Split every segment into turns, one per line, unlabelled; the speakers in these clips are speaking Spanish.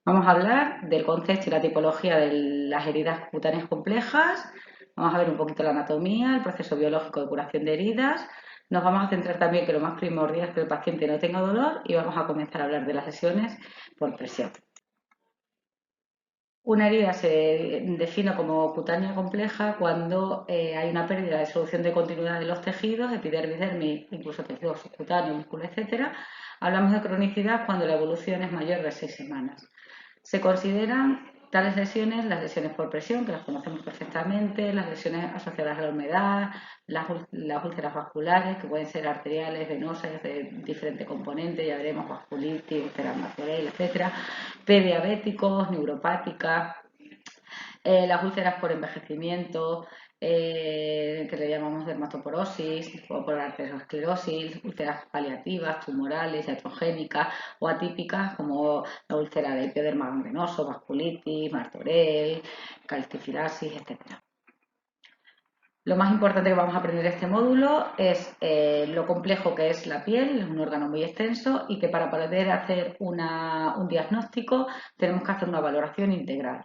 Vamos a hablar del concepto y la tipología de las heridas cutáneas complejas. Vamos a ver un poquito la anatomía, el proceso biológico de curación de heridas. Nos vamos a centrar también que lo más primordial es que el paciente no tenga dolor y vamos a comenzar a hablar de las lesiones por presión. Una herida se define como cutánea compleja cuando hay una pérdida de solución de continuidad de los tejidos, epidermis, dermis, incluso tejidos subcutáneos, músculo, etc. Hablamos de cronicidad cuando la evolución es mayor de 6 semanas. Se consideran tales lesiones las lesiones por presión, que las conocemos perfectamente, las lesiones asociadas a la humedad, las úlceras vasculares, que pueden ser arteriales, venosas, de diferentes componentes, ya veremos vasculitis, úlceras Martorell, etcétera, prediabéticos, neuropáticas, las úlceras por envejecimiento, que le llamamos dermatoporosis o por arteriosclerosis, úlceras paliativas, tumorales, iatrogénicas o atípicas como la úlcera de epidermo gangrenoso, vasculitis, Martorell, calcifilasis, etc. Lo más importante que vamos a aprender en este módulo es lo complejo que es la piel, es un órgano muy extenso y que para poder hacer un diagnóstico tenemos que hacer una valoración integral.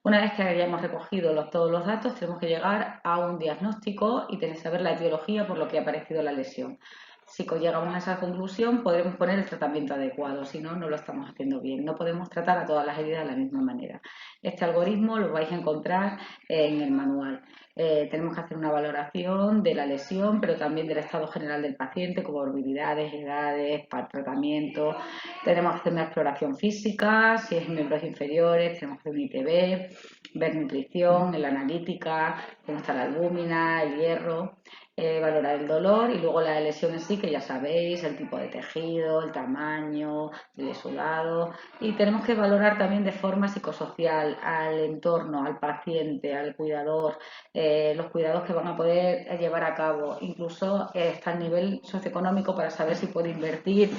Una vez que hayamos recogido todos los datos, tenemos que llegar a un diagnóstico y tener que saber la etiología por lo que ha aparecido la lesión. Si llegamos a esa conclusión, podremos poner el tratamiento adecuado, si no, no lo estamos haciendo bien. No podemos tratar a todas las heridas de la misma manera. Este algoritmo lo vais a encontrar en el manual. Tenemos que hacer una valoración de la lesión, pero también del estado general del paciente, comorbilidades, edades, para tratamiento. Tenemos que hacer una exploración física, si es en miembros inferiores, tenemos que hacer un ITB, ver nutrición, la analítica, cómo está la albúmina, el hierro, valorar el dolor y luego la lesión en sí, que ya sabéis, el tipo de tejido, el tamaño, el exudado. Y tenemos que valorar también de forma psicosocial al entorno, al paciente, al cuidador, los cuidados que van a poder llevar a cabo. Incluso está el nivel socioeconómico para saber si puede invertir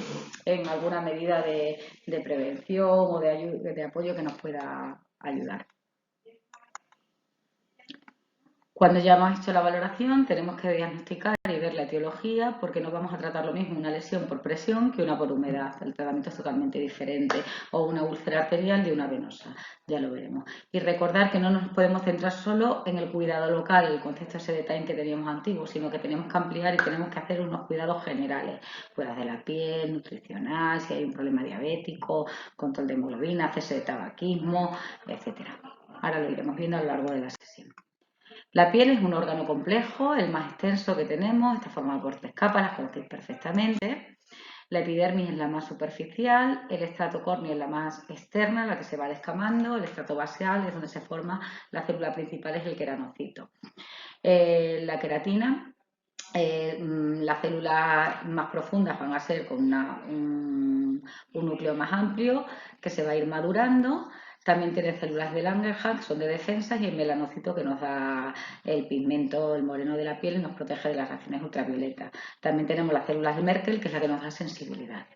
en alguna medida de prevención o de apoyo que nos pueda ayudar. Cuando ya hemos hecho la valoración, tenemos que diagnosticar y ver la etiología, porque no vamos a tratar lo mismo una lesión por presión que una por humedad. El tratamiento es totalmente diferente. O una úlcera arterial de una venosa, ya lo veremos. Y recordar que no nos podemos centrar solo en el cuidado local, el concepto ese de time que teníamos antiguo, sino que tenemos que ampliar y tenemos que hacer unos cuidados generales. Cuidados de la piel, nutricional, si hay un problema diabético, control de hemoglobina, cese de tabaquismo, etcétera. Ahora lo iremos viendo a lo largo de la sesión. La piel es un órgano complejo, el más extenso que tenemos, está formado por 3 capas, las conocéis perfectamente. La epidermis es la más superficial, el estrato córneo es la más externa, la que se va descamando, el estrato basal es donde se forma la célula principal, es el queranocito. La queratina, las células más profundas van a ser con un núcleo más amplio que se va a ir madurando. También tiene células de Langerhans, que son de defensa, y el melanocito que nos da el pigmento, el moreno de la piel y nos protege de las reacciones ultravioletas. También tenemos las células de Merkel, que es la que nos da sensibilidad.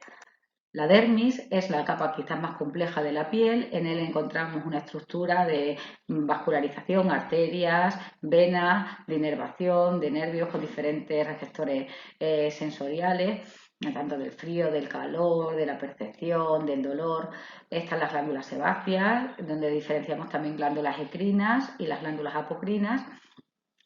La dermis es la capa quizás más compleja de la piel. En él encontramos una estructura de vascularización, arterias, venas, de inervación, de nervios con diferentes receptores sensoriales, tanto del frío, del calor, de la percepción, del dolor. Están las glándulas sebáceas, donde diferenciamos también glándulas endocrinas y las glándulas apocrinas.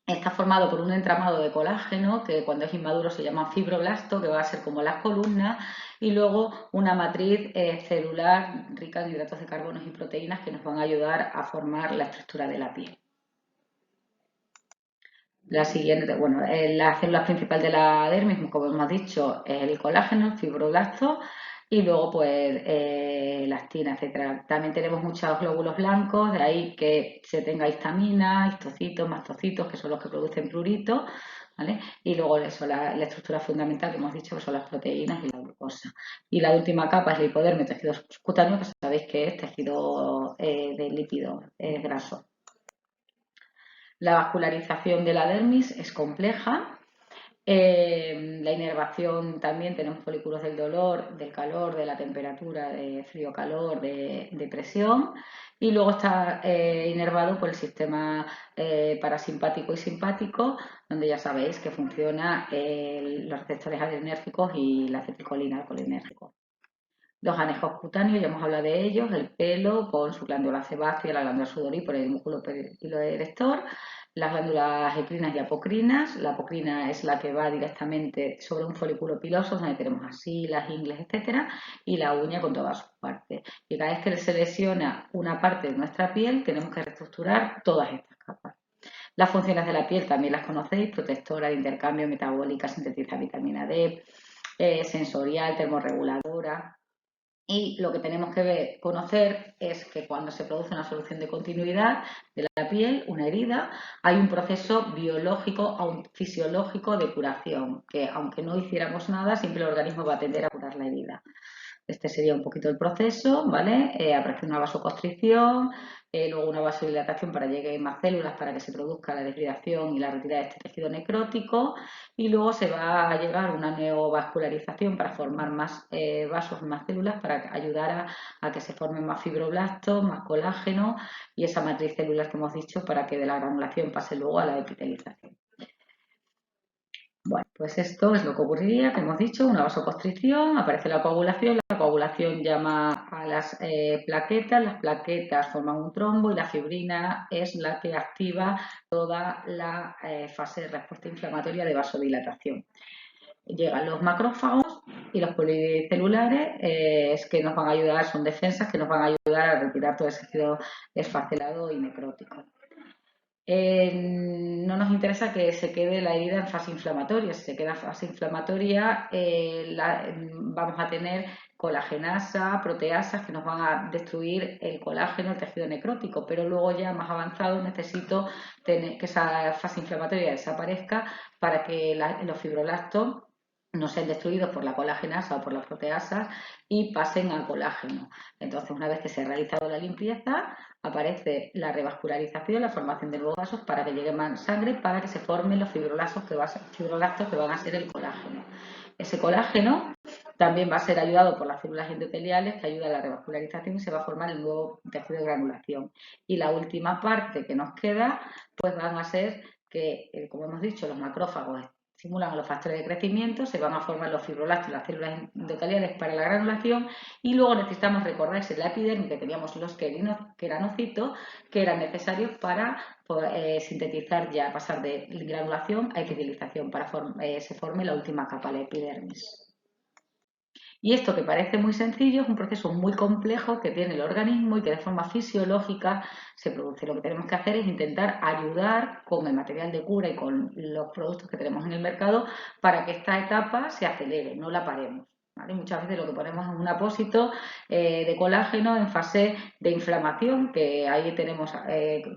Está formado por un entramado de colágeno que cuando es inmaduro se llama fibroblasto, que va a ser como las columnas, y luego una matriz celular rica en hidratos de carbono y proteínas que nos van a ayudar a formar la estructura de la piel. La siguiente, bueno, la célula principal de la dermis, como hemos dicho, es el colágeno, el fibroblasto, y luego pues elastina, etcétera. También tenemos muchos glóbulos blancos, de ahí que se tenga histamina, histocitos, mastocitos, que son los que producen prurito, ¿vale? Y luego eso, la estructura fundamental que hemos dicho que son las proteínas y la glucosa. Y la última capa es el hipodermis, tejido subcutáneo, que sabéis que es tejido de lípido graso. La vascularización de la dermis es compleja. La inervación también tenemos folículos del dolor, del calor, de la temperatura, de frío-calor, de presión. Y luego está inervado por el sistema parasimpático y simpático, donde ya sabéis que funciona los receptores adrenérgicos y la acetilcolina, el colinérgico. Los anejos cutáneos, ya hemos hablado de ellos, el pelo con su glándula sebácea, la glándula sudorípara y el músculo piloerector, las glándulas ecrinas y apocrinas. La apocrina es la que va directamente sobre un folículo piloso, donde tenemos así las ingles, etcétera, y la uña con todas sus partes. Y cada vez que se lesiona una parte de nuestra piel, tenemos que reestructurar todas estas capas. Las funciones de la piel también las conocéis: protectora, de intercambio, metabólica, sintetiza vitamina D, sensorial, termorreguladora. Y lo que tenemos que conocer es que cuando se produce una solución de continuidad de la piel, una herida, hay un proceso biológico, fisiológico de curación, que aunque no hiciéramos nada, siempre el organismo va a tender a curar la herida. Este sería un poquito el proceso, ¿vale? Aparece una vasoconstricción, luego una vasodilatación para que lleguen más células para que se produzca la desviación y la retirada de este tejido necrótico, y luego se va a llegar a una neovascularización para formar más vasos, más células, para ayudar a que se formen más fibroblastos, más colágeno y esa matriz celular que hemos dicho, para que de la granulación pase luego a la epitelización. Bueno, pues esto es lo que ocurriría, que hemos dicho: una vasoconstricción, aparece la coagulación llama a las plaquetas forman un trombo y la fibrina es la que activa toda la fase de respuesta inflamatoria de vasodilatación. Llegan los macrófagos y los policelulares, es que nos van a ayudar, son defensas que nos van a ayudar a retirar todo ese tejido esfacelado y necrótico. No nos interesa que se quede la herida en fase inflamatoria. Si se queda en fase inflamatoria, vamos a tener colagenasa, proteasas que nos van a destruir el colágeno, el tejido necrótico, pero luego ya más avanzado necesito que esa fase inflamatoria desaparezca para que los fibroblastos no sean destruidos por la colagenasa o por las proteasas y pasen al colágeno. Entonces, una vez que se ha realizado la limpieza, aparece la revascularización, la formación de nuevos vasos para que llegue más sangre, para que se formen los fibroblastos que van a ser el colágeno. Ese colágeno también va a ser ayudado por las células endoteliales, que ayuda a la revascularización, y se va a formar el nuevo tejido de granulación. Y la última parte que nos queda, pues van a ser que, como hemos dicho, los macrófagos estimulan a los factores de crecimiento, se van a formar los fibroblastos y las células endoteliales para la granulación, y luego necesitamos recordar que en la epidermis que teníamos los queranocitos, que eran necesarios para sintetizar, ya pasar de granulación a epitelización, para que se forme la última capa, la epidermis. Y esto, que parece muy sencillo, es un proceso muy complejo que tiene el organismo y que de forma fisiológica se produce. Lo que tenemos que hacer es intentar ayudar con el material de cura y con los productos que tenemos en el mercado para que esta etapa se acelere, no la paremos. ¿Vale? Muchas veces lo que ponemos es un apósito de colágeno en fase de inflamación, que ahí tenemos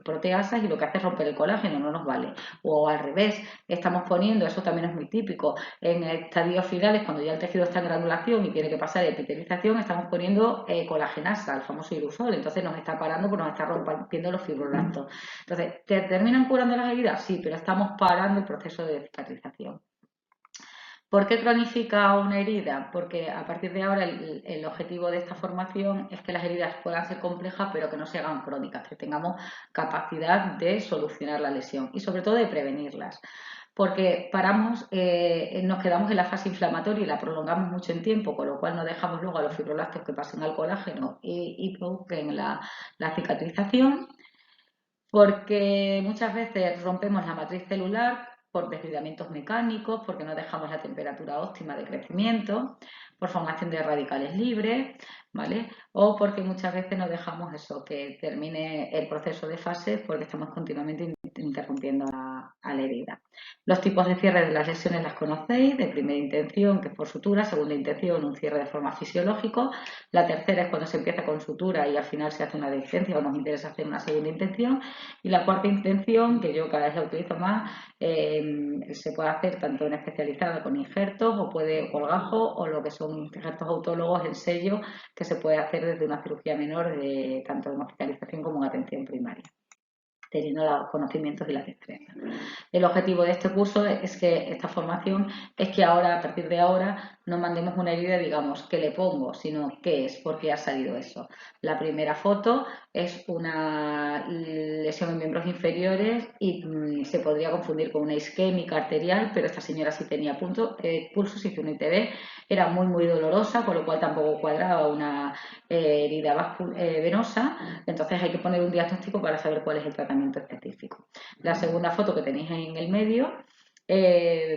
proteasas, y lo que hace es romper el colágeno, no nos vale. O al revés, estamos poniendo, eso también es muy típico, en estadios finales, cuando ya el tejido está en granulación y tiene que pasar a epitelización, estamos poniendo colagenasa, el famoso irusol, entonces nos está parando porque nos está rompiendo los fibroblastos. Entonces, ¿terminan curando las heridas? Sí, pero estamos parando el proceso de cicatrización. ¿Por qué cronifica una herida? Porque a partir de ahora el objetivo de esta formación es que las heridas puedan ser complejas, pero que no se hagan crónicas, que tengamos capacidad de solucionar la lesión y sobre todo de prevenirlas. Porque nos quedamos en la fase inflamatoria y la prolongamos mucho en tiempo, con lo cual no dejamos luego a los fibroblastos que pasen al colágeno y provoquen la cicatrización. Porque muchas veces rompemos la matriz celular por desligamientos mecánicos, porque no dejamos la temperatura óptima de crecimiento, por formación de radicales libres, ¿vale? O porque muchas veces no dejamos eso, que termine el proceso de fase, porque estamos continuamente interrumpiendo a la herida. Los tipos de cierre de las lesiones las conocéis: de primera intención, que es por sutura; segunda intención, un cierre de forma fisiológica; la tercera es cuando se empieza con sutura y al final se hace una adherencia o nos interesa hacer una segunda intención; y la cuarta intención, que yo cada vez la utilizo más, se puede hacer tanto en especializada con injertos o colgajo, o lo que son injertos autólogos en sello, que se puede hacer desde una cirugía menor, tanto en hospitalización como en atención primaria. teniendo los conocimientos y las destrezas. El objetivo de este curso es que esta formación es que ahora, a partir de ahora, no mandemos una herida, digamos, ¿qué le pongo? Sino ¿qué es? ¿Por qué ha salido eso? La primera foto es una lesión en miembros inferiores y se podría confundir con una isquémica arterial, pero esta señora sí tenía pulso, se hizo un ITV, era muy dolorosa, con lo cual tampoco cuadraba una herida venosa, entonces hay que poner un diagnóstico para saber cuál es el tratamiento específico. La segunda foto que tenéis en el medio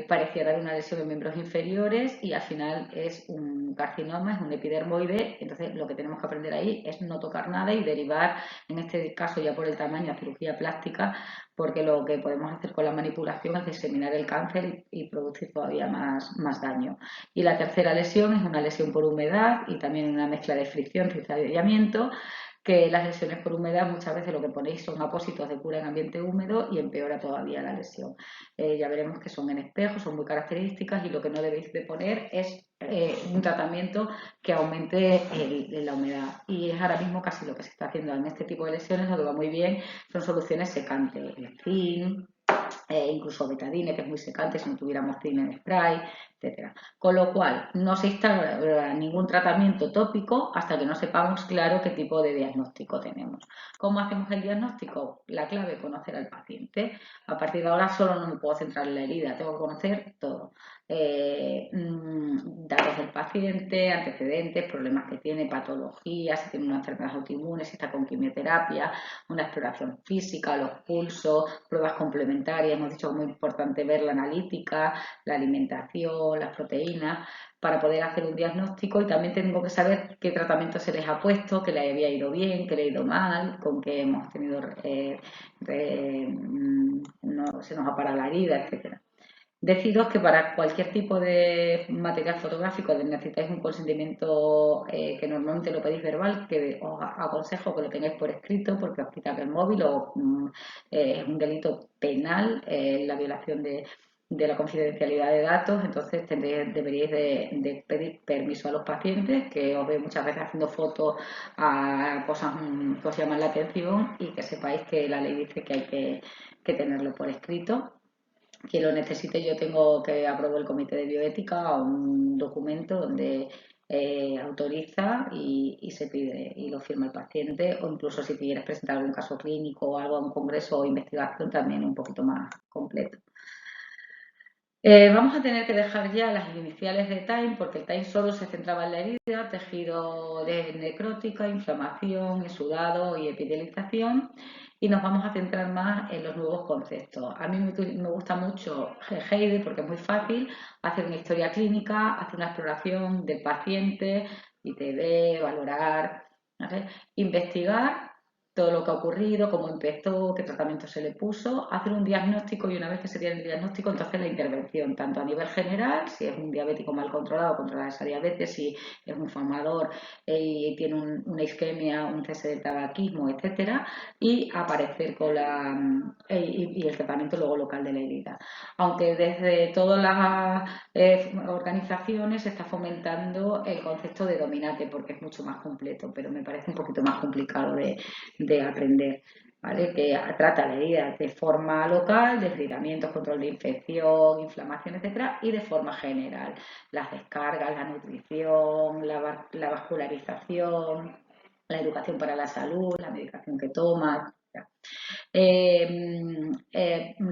pareciera de una lesión en miembros inferiores y al final es un carcinoma, es un epidermoide, entonces lo que tenemos que aprender ahí es no tocar nada y derivar, en este caso ya por el tamaño, a cirugía plástica, porque lo que podemos hacer con la manipulación es diseminar el cáncer y producir todavía más daño. Y la tercera lesión es una lesión por humedad y también una mezcla de fricción, cizallamiento, que las lesiones por humedad muchas veces lo que ponéis son apósitos de cura en ambiente húmedo y empeora todavía la lesión. Ya veremos que son en espejo, son muy características y lo que no debéis de poner es un tratamiento que aumente la humedad. Y es ahora mismo casi lo que se está haciendo en este tipo de lesiones, lo que va muy bien son soluciones secantes, el zinc, incluso betadine, que es muy secante si no tuviéramos zinc en spray, etcétera. Con lo cual, no se instala ningún tratamiento tópico hasta que no sepamos claro qué tipo de diagnóstico tenemos. ¿Cómo hacemos el diagnóstico? La clave, conocer al paciente. A partir de ahora solo no me puedo centrar en la herida, tengo que conocer todo. Datos del paciente, antecedentes, problemas que tiene, patologías, si tiene una enfermedad autoinmune, si está con quimioterapia, una exploración física, los pulsos, pruebas complementarias. Hemos dicho que es muy importante ver la analítica, la alimentación, las proteínas, para poder hacer un diagnóstico y también tengo que saber qué tratamiento se les ha puesto, qué le había ido bien, qué le ha ido mal, con qué hemos tenido, no, se nos ha parado la herida, etcétera. Deciros que para cualquier tipo de material fotográfico necesitáis un consentimiento que normalmente lo pedís verbal, que os aconsejo que lo tengáis por escrito porque os quita el móvil o es un delito penal la violación de la confidencialidad de datos, entonces deberíais de pedir permiso a los pacientes, que os veo muchas veces haciendo fotos a cosas que os llaman la atención y que sepáis que la ley dice que hay que tenerlo por escrito. Quien lo necesite, yo tengo que aprobar el comité de bioética un documento donde autoriza y se pide y lo firma el paciente, o incluso si quieres presentar algún caso clínico o algo a un congreso o investigación también un poquito más completo. Vamos a tener que dejar ya las iniciales de TIME porque el TIME solo se centraba en la herida, tejido de necrótica, inflamación, exudado y epitelización y nos vamos a centrar más en los nuevos conceptos. A mí me gusta mucho Heide porque es muy fácil hacer una historia clínica, hacer una exploración del paciente, ITV, valorar, ¿vale? Investigar todo lo que ha ocurrido, cómo empezó, qué tratamiento se le puso, hacer un diagnóstico y una vez que se tiene el diagnóstico, entonces la intervención, tanto a nivel general, si es un diabético mal controlado, controlar esa diabetes, si es un fumador y tiene una isquemia, un cese del tabaquismo, etcétera, y aparecer con y el tratamiento luego local de la herida. Aunque desde todas las organizaciones se está fomentando el concepto de dominante porque es mucho más completo, pero me parece un poquito más complicado de aprender, ¿vale? Que trata la herida de forma local, deslizamientos, control de infección, inflamación, etcétera, y de forma general, las descargas, la nutrición, la vascularización, la educación para la salud, la medicación que toma, etcétera.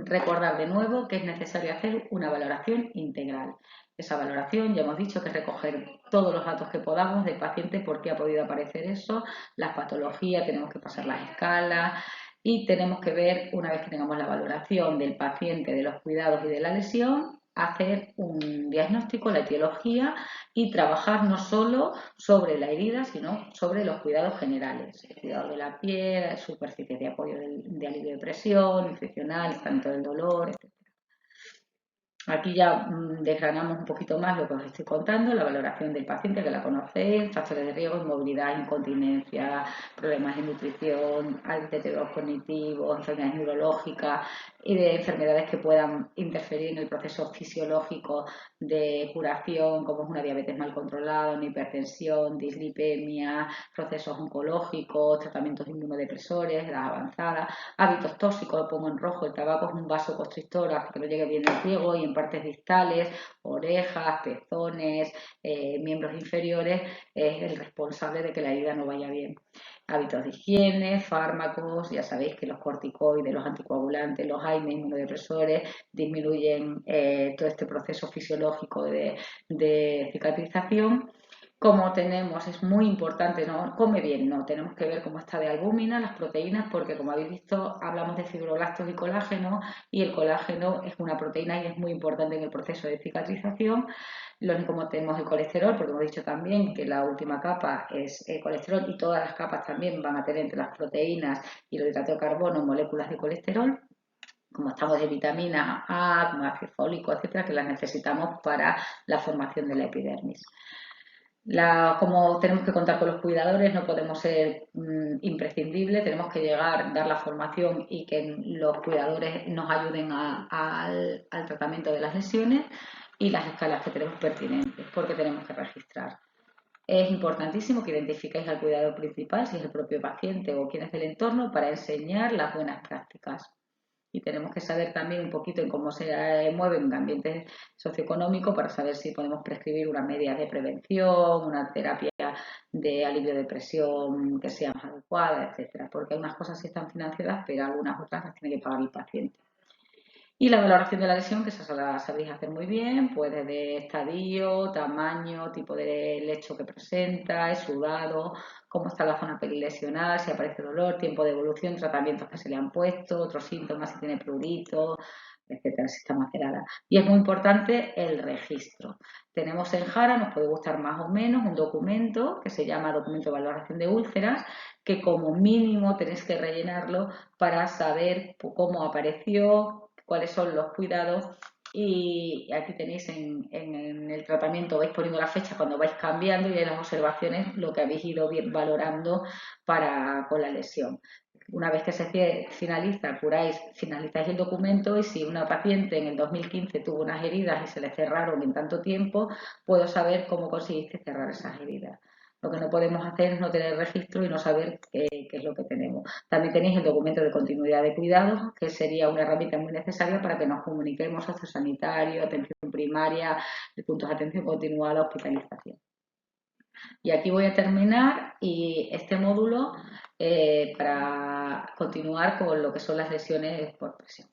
Recordar de nuevo que es necesario hacer una valoración integral. Esa valoración, ya hemos dicho que es recoger todos los datos que podamos del paciente, por qué ha podido aparecer eso, las patologías, tenemos que pasar las escalas y tenemos que ver, una vez que tengamos la valoración del paciente, de los cuidados y de la lesión, hacer un diagnóstico, la etiología y trabajar no solo sobre la herida, sino sobre los cuidados generales, el cuidado de la piel, superficies de apoyo de alivio de presión, nutricional, tanto del dolor, etc. Aquí ya desgranamos un poquito más lo que os estoy contando, la valoración del paciente, que la conocéis, factores de riesgo, inmovilidad, incontinencia, problemas de nutrición, deterioros cognitivos, enfermedades neurológicas y de enfermedades que puedan interferir en el proceso fisiológico de curación, como es una diabetes mal controlada, una hipertensión, dislipemia, procesos oncológicos, tratamientos inmunodepresores, edad avanzada, hábitos tóxicos, lo pongo en rojo, el tabaco es un vasoconstrictor, hace que no llegue bien el riego y en partes distales, orejas, pezones, miembros inferiores, es el responsable de que la herida no vaya bien. Hábitos de higiene, fármacos, ya sabéis que los corticoides, los anticoagulantes, los AINE, inmunodepresores, disminuyen todo este proceso fisiológico de cicatrización. Como tenemos, es muy importante, no come bien, no, tenemos que ver cómo está de albúmina, las proteínas, porque como habéis visto, hablamos de fibroblastos y colágeno, y el colágeno es una proteína y es muy importante en el proceso de cicatrización. Como tenemos el colesterol, porque hemos dicho también que la última capa es el colesterol y todas las capas también van a tener entre las proteínas y el hidrato de carbono moléculas de colesterol, como estamos de vitamina A, como ácido fólico, etcétera, que las necesitamos para la formación de la epidermis. Como tenemos que contar con los cuidadores, no podemos ser imprescindibles, tenemos que llegar, dar la formación y que los cuidadores nos ayuden al tratamiento de las lesiones y las escalas que tenemos pertinentes, porque tenemos que registrar. Es importantísimo que identifiquéis al cuidador principal, si es el propio paciente o quién es del entorno, para enseñar las buenas prácticas. Y tenemos que saber también un poquito en cómo se mueven ambientes socioeconómicos para saber si podemos prescribir unas medidas de prevención, una terapia de alivio de presión que sea más adecuada, etcétera. Porque algunas cosas sí están financiadas, pero algunas otras las tiene que pagar el paciente. Y la valoración de la lesión, que esa la sabéis hacer muy bien, pues desde estadio, tamaño, tipo de lecho que presenta, es sudado, cómo está la zona perilesional, si aparece dolor, tiempo de evolución, tratamientos que se le han puesto, otros síntomas, si tiene prurito, etcétera, si está macerada. Y es muy importante el registro. Tenemos en Jara, nos puede gustar más o menos, un documento que se llama Documento de Valoración de Úlceras, que como mínimo tenéis que rellenarlo para saber cómo apareció, cuáles son los cuidados, y aquí tenéis en el tratamiento, vais poniendo la fecha cuando vais cambiando y en las observaciones lo que habéis ido valorando con la lesión. Una vez que se finaliza, curáis, finalizáis el documento y si una paciente en el 2015 tuvo unas heridas y se le cerraron en tanto tiempo, puedo saber cómo conseguiste cerrar esas heridas. Lo que no podemos hacer es no tener registro y no saber qué es lo que tenemos. También tenéis el documento de continuidad de cuidados, que sería una herramienta muy necesaria para que nos comuniquemos sociosanitario, atención primaria, puntos de atención continuada, hospitalización. Y aquí voy a terminar y este módulo para continuar con lo que son las lesiones por presión.